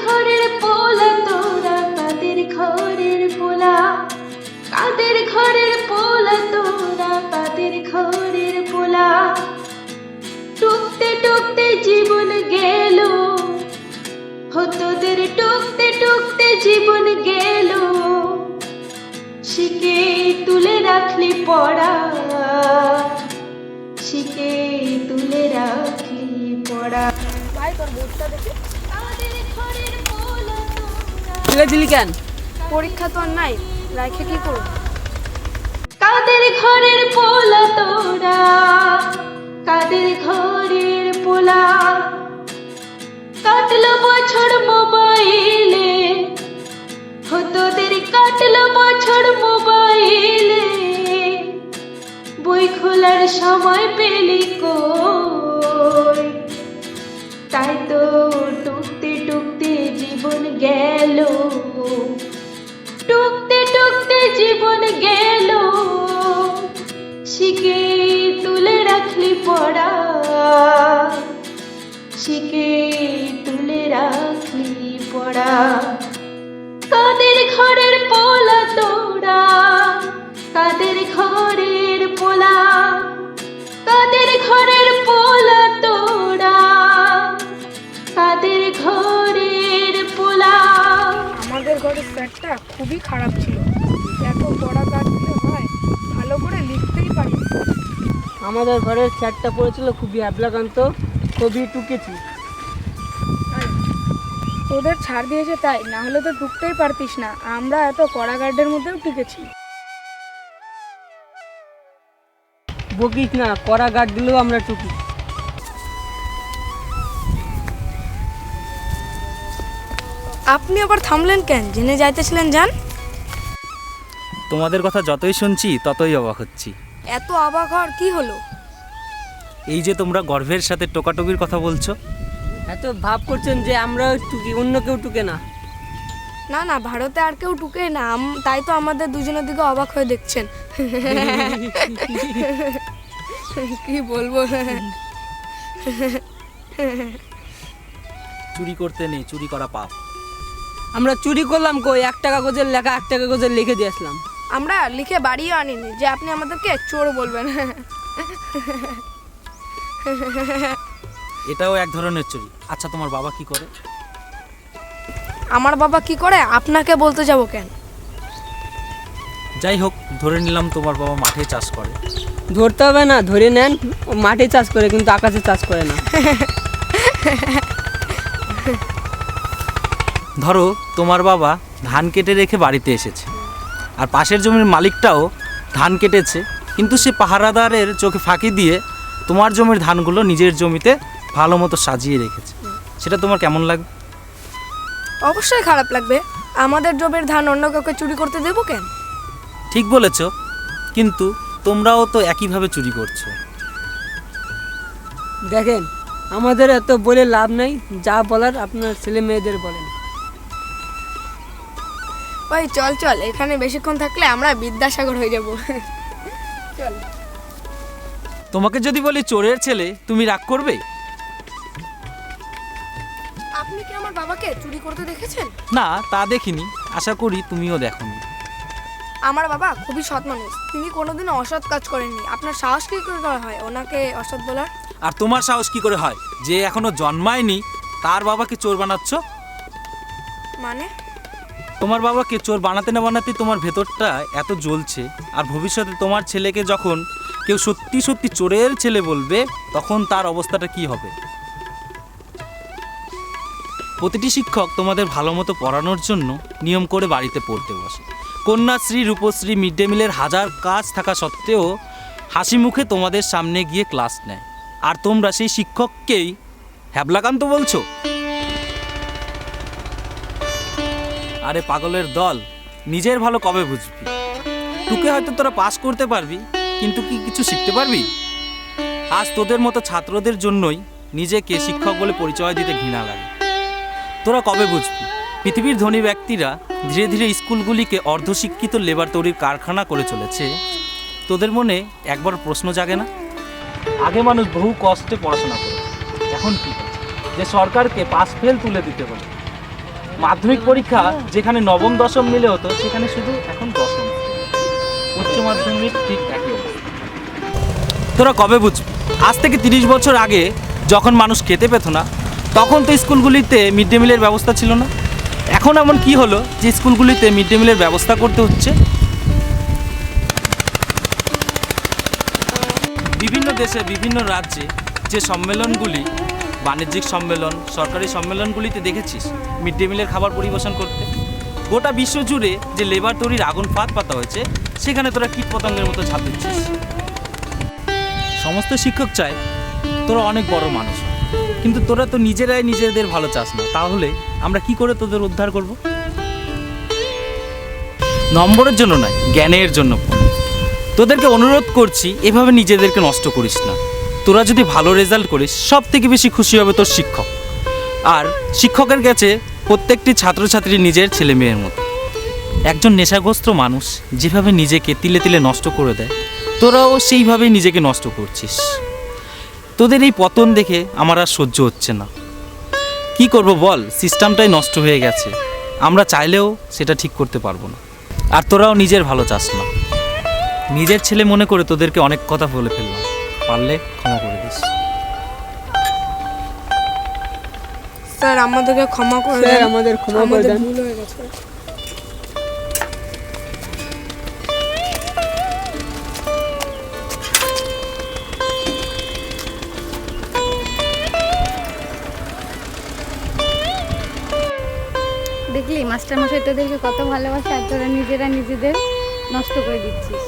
ঘরের পোলা তোরা, কাদের ঘরের পোলা, কাদের ঘরের পোলা তোরা, কাদের ঘরের পোলা। টুকতে টুকতে জীবন গেল, তোদের টুকতে টুকতে জীবন গেল, শিখে তুলে রাখলি পড়া, শিখে তুলে রাখলি পড়া। ভাই তোর বোর্ডটা দেখে কাদের ঘরের পোলা তোরা, তুলে দিলি কেন? পরীক্ষা তো আর নাই, রাখে কি করব? কাদের ঘরের পোলা তোরা, কাদের ঘরের পোলা। কাটলো বছর মোবাইলে, তোদের কাটলো বছর মোবাইলে, বই খোলার সময় পেলি কই। তাই তো টুকতে টুকতে জীবন গেল, টুকতে টুকতে জীবন গেল, শিখে তুলে রাখলি পড়া, শিখে তুলে রাখলি পড়া। কাদের ঘরের পোলা তোরা, কাদের ঘরের পোলা, কাদের ঘরের পোলা তোরা, কাদের ঘরের পোলা। আমাদের ঘরের স্যারটা খুবই খারাপ ছিল, এত পড়া কাজ দিতে হয়, ভালো করে লিখতেই পারি না। আমাদের ঘরের স্যারটা পড়েছিল খুবই অ্যাবলাকান্ত, খুবই টুকেছি। তোদের ছাড় দিয়েছে তাই, না হলে তো টুকতেই পারতিস না। আমরা এত কড়া গার্ডের মধ্যেও টিকেছি। বকিস না, কড়া গার্ড দিলেও আমরা টুকি। আপনি আবার থামলেন কেন? জেনে যাইতেছিলেন যান। তোমাদের কথা যতই শুনছি ততই অবাক হচ্ছি। এত অবাক হওয়ার কি হলো? এই যে তোমরা গর্ভের সাথে টোকাটুকির কথা বলছো, এত ভাব করছেন যে আমরাও টুকি, অন্য কেউ টুকে না। না না, ভারতে আর কেউ টুকে না, তাই তো আমাদের দুজনের দিকে অবাক হয়ে দেখছেন। কি বলবো। চুরি করতে নেই, চুরি করা পাপ। আমরা চুরি করলাম কই? একটা কাগজের লেখা একটা কাগজের লিখে দিয়ে আসলাম। আমরা লিখে বাড়িও আনিনি যে আপনি আমাদেরকে চোর বলবেন। এটাও এক ধরনের চুরি। আচ্ছা, তোমার বাবা কি করে? আমার বাবা কি করে আপনাকে বলতে যাব কেন? যাই হোক, ধরে নিলাম তোমার বাবা মাঠে চাষ করে। ধরতে হবে না, ধরে নেন। ও মাঠে চাষ করে কিন্তু আকাশে চাষ করে না। ধরো তোমার বাবা ধান কেটে রেখে বাড়িতে এসেছে, আর পাশের জমির মালিকটাও ধান কেটেছে, কিন্তু সে পাহারাদারের চোখে ফাঁকি দিয়ে তোমার জমির ধানগুলো নিজের জমিতে ভালো মতো সাজিয়ে রেখেছে। সেটা তোমার কেমন লাগবে? অবশ্যই খারাপ লাগবে। আমাদের জমির ধান অন্য কাউকে চুরি করতে দেবো কেন? ঠিক বলেছ, কিন্তু তোমরাও তো একইভাবে চুরি করছো। দেখেন, আমাদের এত বলে লাভ নাই, যা বলার আপনার ছেলে মেয়েদের বলেন। ওই চল চল, এখানে বেশিক্ষণ থাকলে আমরা বিদ্যাসাগর হয়ে যাব। চল। তোমাকে যদি বলি চোরের ছেলে, তুমি রাগ করবে? আপনি কি আমার বাবাকে চুরি করতে দেখেছেন? না, তা দেখিনি, আশা করি তুমিও দেখোনি। আমার বাবা খুবই সৎ মানুষ, তিনি কোনোদিনও অসৎ কাজ করেননি। আপনার সাহস কি করে করা হয় ওনাকে অসৎ বলার? আর তোমার সাহস কি করে হয় যে এখনো জন্মায়নি তার বাবাকে চোর বানাচ্ছ? মানে? তোমার বাবাকে চোর বানাতে না বানাতে তোমার ভেতরটা এত জ্বলছে, আর ভবিষ্যতে তোমার ছেলেকে যখন কেউ সত্যি সত্যি চোরের ছেলে বলবে, তখন তার অবস্থাটা কি হবে? প্রতিটি শিক্ষক তোমাদের ভালো মতো পড়ানোর জন্য নিয়ম করে বাড়িতে পড়তে বসে। কন্যাশ্রী, রূপশ্রী, মিড ডে মিলের হাজার কাজ থাকা সত্ত্বেও হাসি মুখে তোমাদের সামনে গিয়ে ক্লাস নেয়, আর তোমরা সেই শিক্ষককেই হ্যাবলাকান্ত বলছো। আরে পাগলের দল, নিজের ভালো কবে বুঝবি? টুকে হয়তো তোরা পাস করতে পারবি, কিন্তু কি কিছু শিখতে পারবি? আজ তোদের মতো ছাত্রদের জন্যই নিজেকে শিক্ষক বলে পরিচয় দিতে ঘৃণা লাগে। তোরা কবে বুঝবি? পৃথিবীর ধনী ব্যক্তিরা ধীরে ধীরে স্কুলগুলিকে অর্ধশিক্ষিত লেবার তৈরির কারখানা করে চলেছে। তোদের মনে একবার প্রশ্ন জাগে না? আগে মানুষ বহু কষ্টে পড়াশোনা করে, এখন কি যে সরকারকে পাস ফেল তুলে দিতে বলে। মাধ্যমিক পরীক্ষা যেখানে নবম দশম মিলে হতো সেখানে শুধু এখন দশম। উচ্চ মাধ্যমিক ঠিক একই অবস্থা। তোরা কবে বুঝবি? আজ থেকে 30 বছর আগে যখন মানুষ খেতে পেত না তখন তো স্কুলগুলিতে মিড ডে মিলের ব্যবস্থা ছিল না। এখন এমন কি হলো যে স্কুলগুলিতে মিড ডে মিলের ব্যবস্থা করতে হচ্ছে? বিভিন্ন দেশে বিভিন্ন রাজ্যে যে সম্মেলনগুলি, বাণিজ্যিক সম্মেলন, সরকারি সম্মেলনগুলিতে দেখেছিস মিড ডে মিলের খাবার পরিবেশন করতে। গোটা বিশ্ব জুড়ে যে লেবার তৈরির আগুন ফাঁদ পাতা হয়েছে সেখানে তোরা কীট পতঙ্গের মতো ঝাঁপ দিচ্ছিস। সমস্ত শিক্ষক চায় তোরা অনেক বড় মানুষ হ। কিন্তু তোরা তো নিজেরাই নিজেদের ভালো চাস না, তাহলে আমরা কি করে তোদের উদ্ধার করব? নম্বরের জন্য নয়, জ্ঞানের জন্য পড়। তোদেরকে অনুরোধ করছি এভাবে নিজেদেরকে নষ্ট করিস না। তোরা যদি ভালো রেজাল্ট করিস সব থেকে বেশি খুশি হবে তোর শিক্ষক। আর শিক্ষকের কাছে প্রত্যেকটি ছাত্রছাত্রী নিজের ছেলে মেয়ের মতো। একজন নেশাগ্রস্ত মানুষ যেভাবে নিজেকে তিলে তিলে নষ্ট করে দেয়, তোরাও সেইভাবেই নিজেকে নষ্ট করছিস। তোদের এই পতন দেখে আমার আর সহ্য হচ্ছে না। কি করব বল, সিস্টেমটাই নষ্ট হয়ে গেছে। আমরা চাইলেও সেটা ঠিক করতে পারবো না। আর তোরাও নিজের ভালো চাস না। নিজের ছেলে মনে করে তোদেরকে অনেক কথা বলে ফেললাম, পারলে ক্ষমা করে দিস। স্যার আমাদেরকে ক্ষমা করে স্যার দেন, আমাদের ক্ষমা করে আমাদের দেন। ভুল হয়ে গেছে। দেখলি মাস্টারমশাই তোদেরকে কত ভালোবাসে, আর তোরা নিজেরা নিজেদের নষ্ট করে দিচ্ছিস।